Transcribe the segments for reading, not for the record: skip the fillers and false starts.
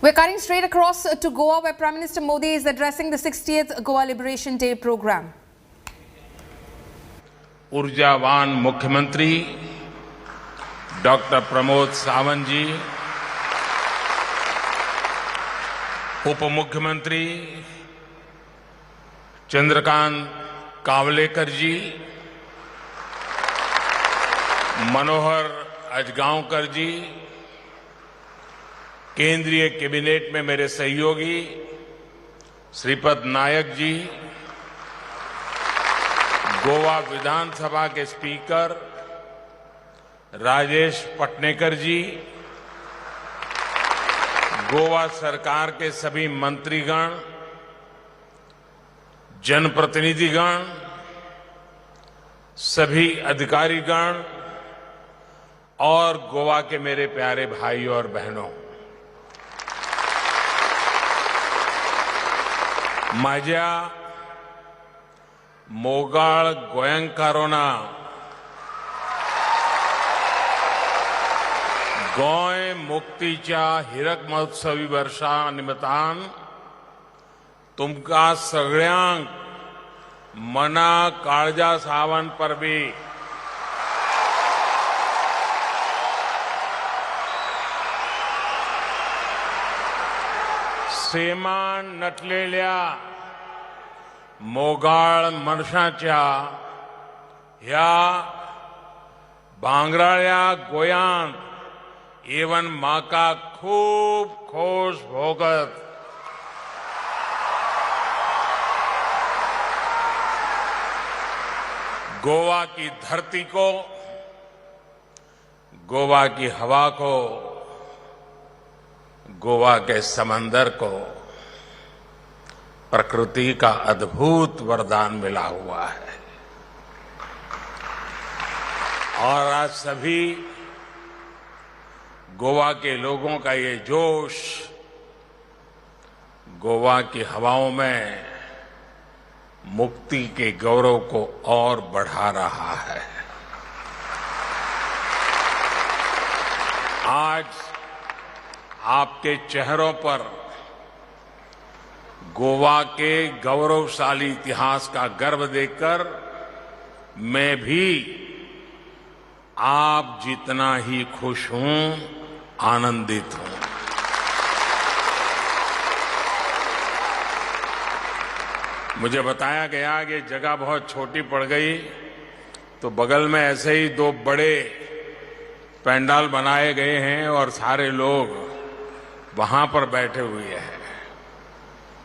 We're cutting straight across to Goa, where Prime Minister Modi is addressing the 60th Goa Liberation Day program. ऊर्जावान मुख्यमंत्री doctor Pramod Sawant जी, उप मुख्यमंत्री चंद्रकांत कावलेकर जी, मनोहर अजगांवकर जी, केंद्रीय cabinet में मेरे सहयोगी श्रीपद नायक जी, गोवा विधानसभा के स्पीकर राजेश पटनेकर जी, गोवा सरकार के सभी मंत्रीगण, जनप्रतिनिधिगण, सभी अधिकारीगण और गोवा के मेरे प्यारे भाइयों और बहनों, माझ्या मोगाळ गोंयकारोना गोंय मुक्तीच्या हिरक महोत्सवी वर्षा निमतान तुमका सगळ्यांक मना काळजा सावन परबी सेमान नटलेल्या मोगाळ मनशाच्या ह्या भांगराळ्या गोंयांत एवन म्हाका खूब खोश भोगत गोवा की धरती को, गोवा की हवा को, गोवा के समंदर को प्रकृति का अद्भुत वरदान मिला हुआ है। और आज सभी गोवा के लोगों का ये जोश गोवा की हवाओं में मुक्ति के गौरव को और बढ़ा रहा है। आज आपके चेहरों पर गोवा के गौरवशाली इतिहास का गर्व देखकर मैं भी आप जितना ही खुश हूं, आनंदित हूं। मुझे बताया गया कि जगह बहुत छोटी पड़ गई, तो बगल में ऐसे ही दो बड़े पंडाल बनाए गए हैं और सारे लोग वहां पर बैठे हुए हैं।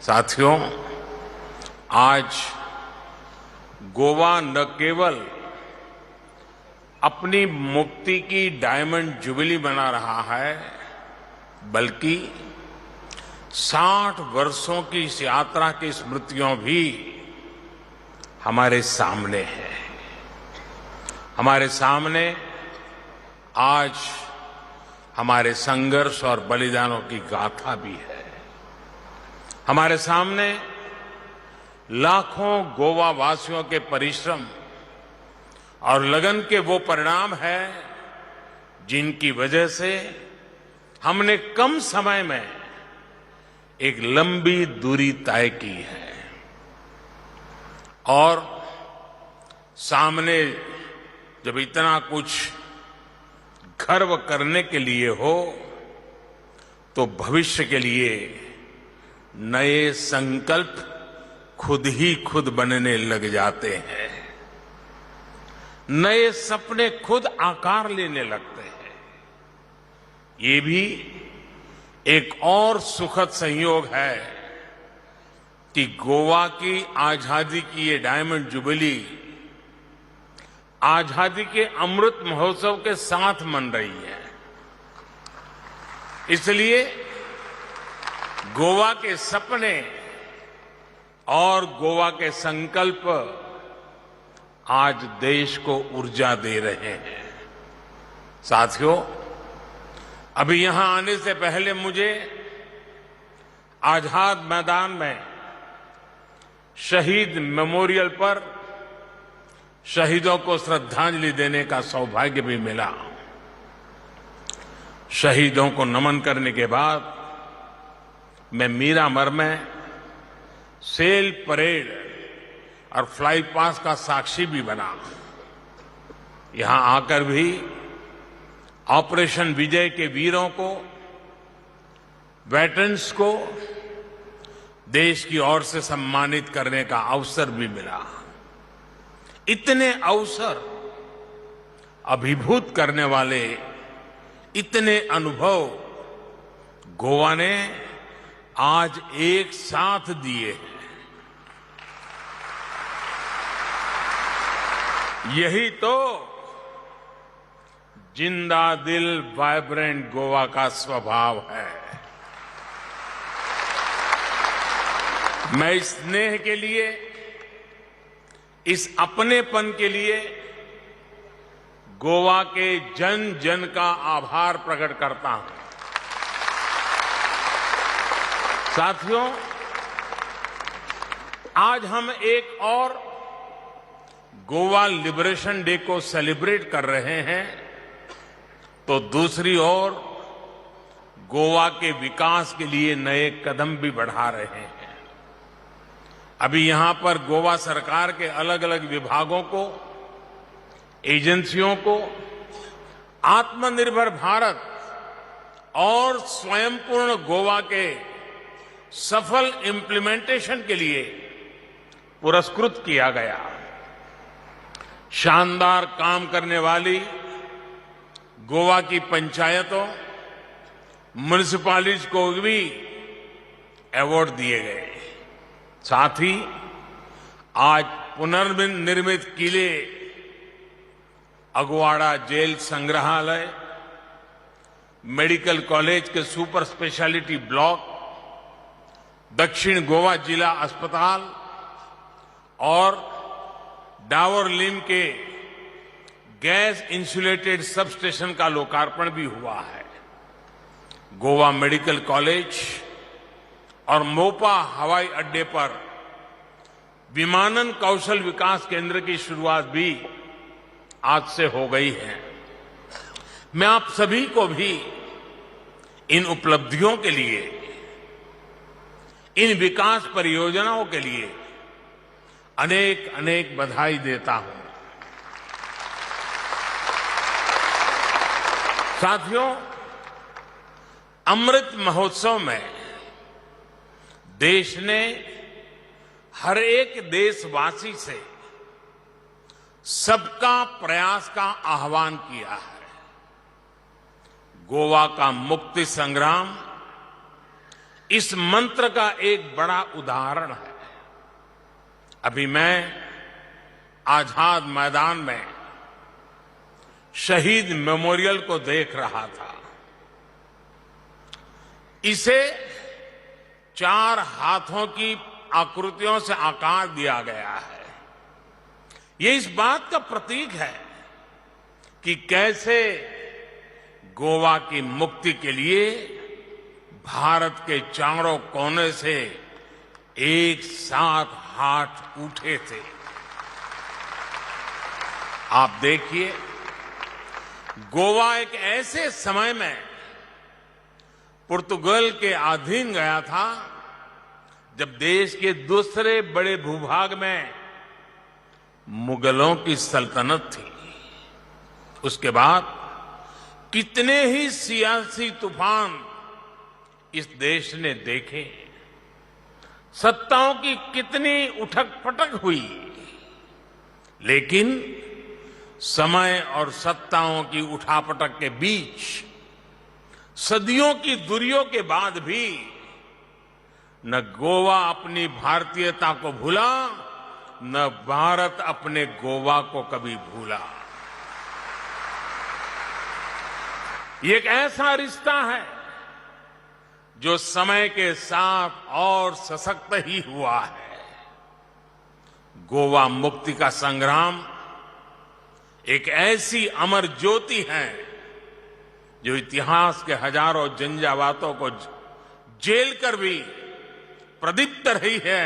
साथियों, आज गोवा न केवल अपनी मुक्ति की डायमंड जुबली मना रहा है, बल्कि 60 वर्षों की इस यात्रा की स्मृतियां भी हमारे सामने है। हमारे सामने आज हमारे संघर्ष और बलिदानों की गाथा भी है। हमारे सामने लाखों गोवा वासियों के परिश्रम और लगन के वो परिणाम है जिनकी वजह से हमने कम समय में एक लंबी दूरी तय की है। और सामने जब इतना कुछ गर्व करने के लिए हो, तो भविष्य के लिए नए संकल्प खुद ही खुद बनने लग जाते हैं। नए सपने खुद आकार लेने लगते हैं। ये भी एक और सुखद संयोग है कि गोवा की आजादी की ये डायमंड जुबली आजादी के अमृत महोत्सव के साथ मन रही है। इसलिए गोवा के सपने और गोवा के संकल्प आज देश को ऊर्जा दे रहे हैं। साथियों, अभी यहां आने से पहले मुझे आजाद मैदान में शहीद मेमोरियल पर शहीदों को श्रद्धांजलि देने का सौभाग्य भी मिला। शहीदों को नमन करने के बाद मैं मीरामर में सेल परेड और फ्लाई पास का साक्षी भी बना। यहां आकर भी ऑपरेशन विजय के वीरों को, वेटरन्स को देश की ओर से सम्मानित करने का अवसर भी मिला। इतने अवसर, अभिभूत करने वाले इतने अनुभव गोवा ने आज एक साथ दिए हैं। यही तो जिंदा दिल वाइब्रेंट गोवा का स्वभाव है। मैं इस स्नेह के लिए, इस अपनेपन के लिए गोवा के जन जन का आभार प्रकट करता हूं। साथियों, आज हम एक और गोवा लिबरेशन डे को सेलिब्रेट कर रहे हैं, तो दूसरी ओर गोवा के विकास के लिए नए कदम भी बढ़ा रहे हैं। अभी यहां पर गोवा सरकार के अलग अलग विभागों को, एजेंसियों को आत्मनिर्भर भारत और स्वयंपूर्ण गोवा के सफल इंप्लीमेंटेशन के लिए पुरस्कृत किया गया। शानदार काम करने वाली गोवा की पंचायतों, म्युनिसिपैलिटीज को भी अवार्ड दिए गए। साथ ही आज पुनर्निर्मित किले, अगवाड़ा जेल संग्रहालय, मेडिकल कॉलेज के सुपर स्पेशलिटी ब्लॉक, दक्षिण गोवा जिला अस्पताल और डावरलिम के गैस इंसुलेटेड सब स्टेशन का लोकार्पण भी हुआ है। गोवा मेडिकल कॉलेज और मोपा हवाई अड्डे पर विमानन कौशल विकास केंद्र की शुरुआत भी आज से हो गई है। मैं आप सभी को भी इन उपलब्धियों के लिए, इन विकास परियोजनाओं के लिए अनेक अनेक बधाई देता हूं। साथियों, अमृत महोत्सव में देश ने हर एक देशवासी से सबका प्रयास का आह्वान किया है। गोवा का मुक्ति संग्राम इस मंत्र का एक बड़ा उदाहरण है। अभी मैं आजाद मैदान में शहीद मेमोरियल को देख रहा था। इसे 4 हाथों की आकृतियों से आकार दिया गया है। ये इस बात का प्रतीक है कि कैसे गोवा की मुक्ति के लिए भारत के चारों कोने से एक साथ हाथ उठे थे। आप देखिए, गोवा एक ऐसे समय में पुर्तगाल के अधीन गया था जब देश के दूसरे बड़े भूभाग में मुगलों की सल्तनत थी। उसके बाद कितने ही सियासी तूफान इस देश ने देखे, सत्ताओं की कितनी उठक पटक हुई, लेकिन समय और सत्ताओं की उठापटक के बीच सदियों की दूरियों के बाद भी न गोवा अपनी भारतीयता को भूला, न भारत अपने गोवा को कभी भूला। ये एक ऐसा रिश्ता है जो समय के साथ और सशक्त ही हुआ है। गोवा मुक्ति का संग्राम एक ऐसी अमर ज्योति है जो इतिहास के हजारों झंझावातों को झेल कर भी प्रदीप्त रही है,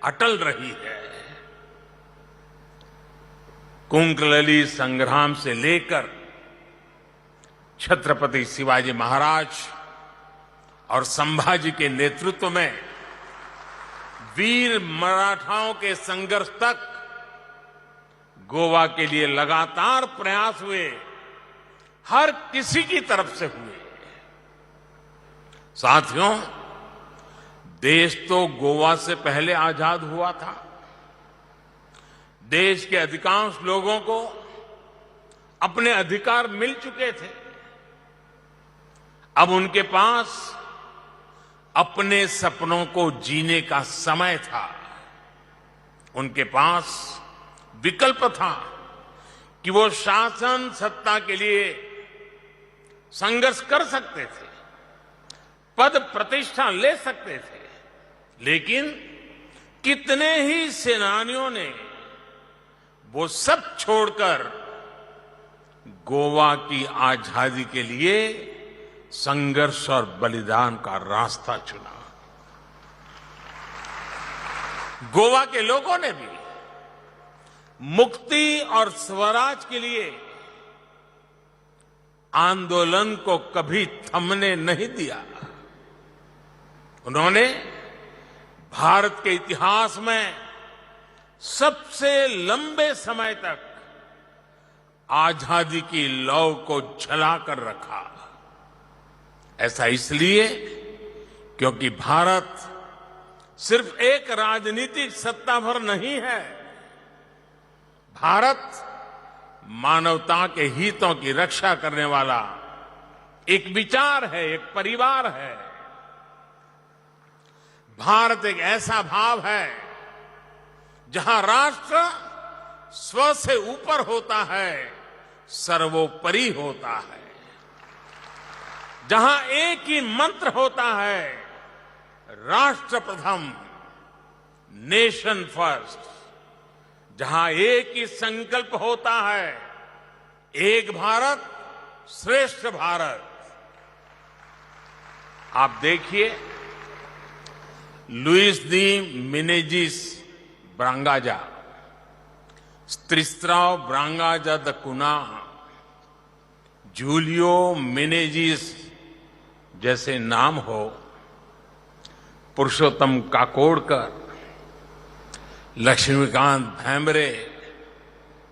अटल रही है। कुंकलली संग्राम से लेकर छत्रपति शिवाजी महाराज और संभाजी के नेतृत्व में वीर मराठाओं के संघर्ष तक गोवा के लिए लगातार प्रयास हुए, हर किसी की तरफ से हुए। साथियों, देश तो गोवा से पहले आजाद हुआ था। देश के अधिकांश लोगों को अपने अधिकार मिल चुके थे। अब उनके पास अपने सपनों को जीने का समय था। उनके पास विकल्प था कि वो शासन सत्ता के लिए संघर्ष कर सकते थे, पद प्रतिष्ठा ले सकते थे, लेकिन कितने ही सेनानियों ने वो सब छोड़कर गोवा की आजादी के लिए संघर्ष और बलिदान का रास्ता चुना। गोवा के लोगों ने भी मुक्ति और स्वराज के लिए आंदोलन को कभी थमने नहीं दिया। उन्होंने भारत के इतिहास में सबसे लंबे समय तक आजादी की लौ को जलाकर रखा। ऐसा इसलिए क्योंकि भारत सिर्फ एक राजनीतिक सत्ता भर नहीं है। भारत मानवता के हितों की रक्षा करने वाला एक विचार है, एक परिवार है। भारत एक ऐसा भाव है जहां राष्ट्र स्व से ऊपर होता है, सर्वोपरि होता है, जहां एक ही मंत्र होता है, राष्ट्र प्रथम, नेशन फर्स्ट, जहां एक ही संकल्प होता है, एक भारत श्रेष्ठ भारत। आप देखिए, लुइस दी मिनेजिस ब्रांगाजा, स्त्रिस्त्राव ब्रांगाजा द कुना, जूलियो मिनेजिस जैसे नाम हो, पुरुषोत्तम काकोडकर, लक्ष्मीकांत भैमरे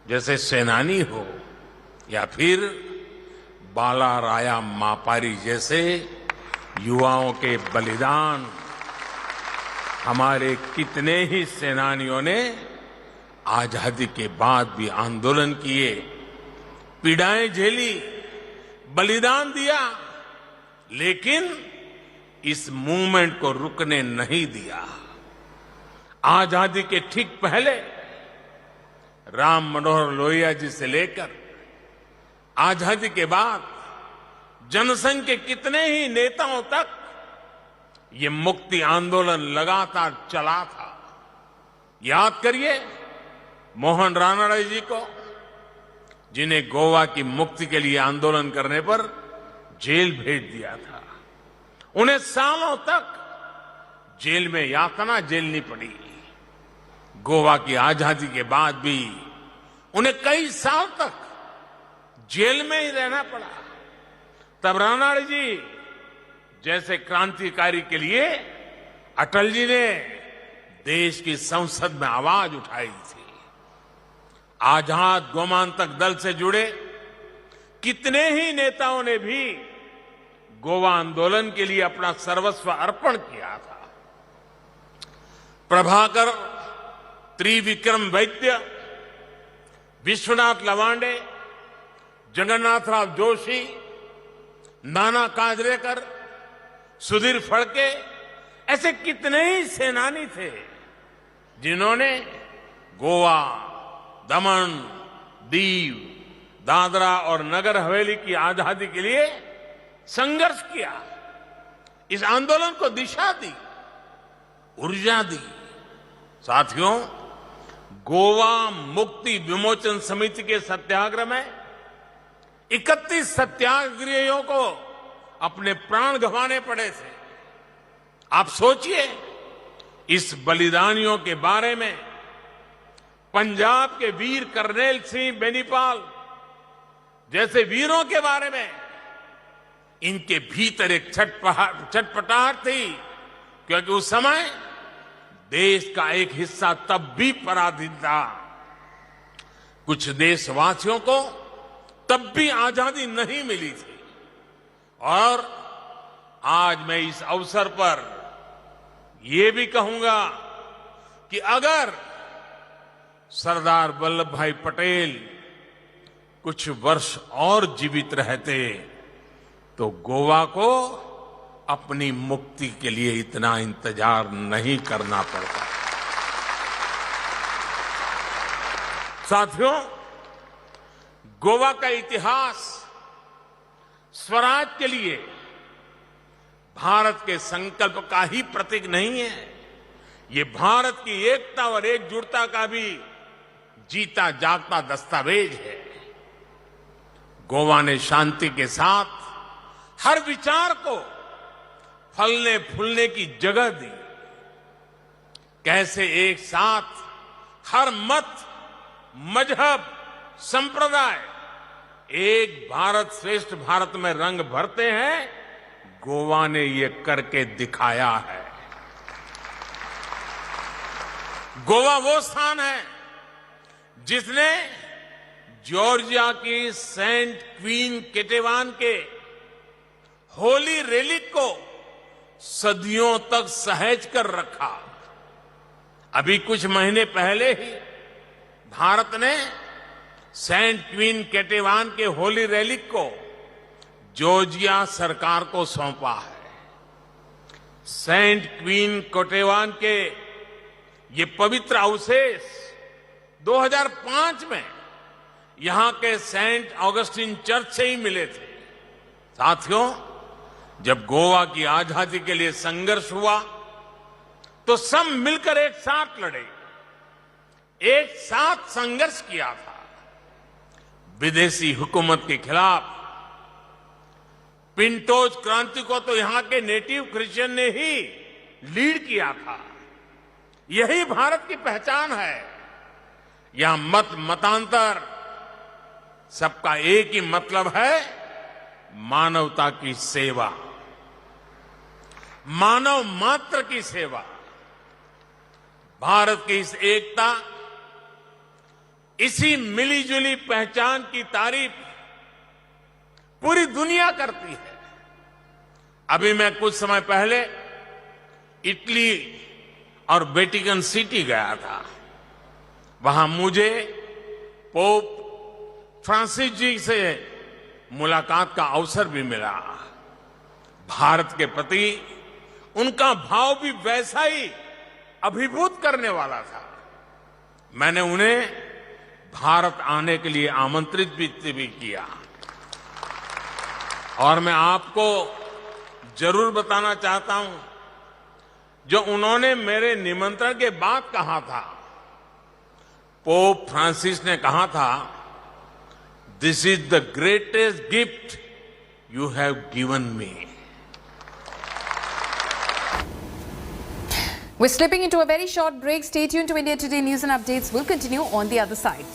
जैसे सेनानी हो, या फिर बाला राया मापारी जैसे युवाओं के बलिदान, हमारे कितने ही सेनानियों ने आजादी के बाद भी आंदोलन किए, पीड़ाएं झेली, बलिदान दिया, लेकिन इस मूवमेंट को रुकने नहीं दिया। आजादी के ठीक पहले राम मनोहर लोहिया जी से लेकर आजादी के बाद जनसंघ के कितने ही नेताओं तक ये मुक्ति आंदोलन लगातार चला था। याद करिए मोहन रानडे जी को, जिन्हें गोवा की मुक्ति के लिए आंदोलन करने पर जेल भेज दिया था। उन्हें सालों तक जेल में यातना झेलनी पड़ी। गोवा की आजादी के बाद भी उन्हें कई साल तक जेल में ही रहना पड़ा। तब रानडे जी जैसे क्रांतिकारी के लिए अटल जी ने देश की संसद में आवाज उठाई थी। आजाद गोमांतक दल से जुड़े कितने ही नेताओं ने भी गोवा आंदोलन के लिए अपना सर्वस्व अर्पण किया था। प्रभाकर त्रिविक्रम वैद्य, विश्वनाथ लवांडे, जगन्नाथराव जोशी, नाना काजरेकर, सुधीर फड़के, ऐसे कितने ही सेनानी थे जिन्होंने गोवा, दमन, दीव, दादरा और नगर हवेली की आजादी के लिए संघर्ष किया। इस आंदोलन को दिशा दी, ऊर्जा दी। साथियों, गोवा मुक्ति विमोचन समिति के सत्याग्रह में 31 सत्याग्रहियों को अपने प्राण गंवाने पड़े थे। आप सोचिए, इस बलिदानियों के बारे में पंजाब के वीर करनेल सिंह बेनीपाल जैसे वीरों के बारे में इनके भीतर एक छटपटाहट थी, क्योंकि उस समय देश का एक हिस्सा तब भी पराधीन था। कुछ देशवासियों को तब भी आजादी नहीं मिली थी। और आज मैं इस अवसर पर ये भी कहूंगा कि अगर सरदार वल्लभ भाई पटेल कुछ वर्ष और जीवित रहते तो गोवा को अपनी मुक्ति के लिए इतना इंतजार नहीं करना पड़ता। साथियों, गोवा का इतिहास स्वराज के लिए भारत के संकल्प का ही प्रतीक नहीं है, ये भारत की एकता और एकजुटता का भी जीता जागता दस्तावेज है। गोवा ने शांति के साथ हर विचार को फलने फूलने की जगह दी। कैसे एक साथ हर मत, मजहब, संप्रदाय एक भारत श्रेष्ठ भारत में रंग भरते हैं, गोवा ने ये करके दिखाया है। गोवा वो स्थान है जिसने जॉर्जिया की सेंट क्वीन केटेवान के होली रेलिक को सदियों तक सहेज कर रखा। अभी कुछ महीने पहले ही भारत ने सेंट क्वीन केटेवान के होली रेलिक को जॉर्जिया सरकार को सौंपा है। सेंट क्वीन केटेवान के ये पवित्र अवशेष 2005 में यहां के सेंट ऑगस्टिन चर्च से ही मिले थे। साथियों, जब गोवा की आजादी के लिए संघर्ष हुआ तो सब मिलकर एक साथ लड़े, एक साथ संघर्ष किया था। विदेशी हुकूमत के खिलाफ पिंटोज क्रांति को तो यहां के नेटिव क्रिश्चियन ने ही लीड किया था। यही भारत की पहचान है। यहां मत मतांतर, सबका एक ही मतलब है, मानवता की सेवा, मानव मात्र की सेवा। भारत की इस एकता, इसी मिलीजुली पहचान की तारीफ पूरी दुनिया करती है। अभी मैं कुछ समय पहले इटली और वेटिकन सिटी गया था। वहां मुझे पोप फ्रांसिस जी से मुलाकात का अवसर भी मिला। भारत के प्रति उनका भाव भी वैसा ही अभिभूत करने वाला था। मैंने उन्हें भारत आने के लिए आमंत्रित भी किया। और मैं आपको जरूर बताना चाहता हूं, जो उन्होंने मेरे निमंत्रण के बाद कहा था, पोप फ्रांसिस ने कहा था, this is the greatest gift you have given me. We're slipping into a very short break. Stay tuned to India Today News and Updates. We'll continue on the other side.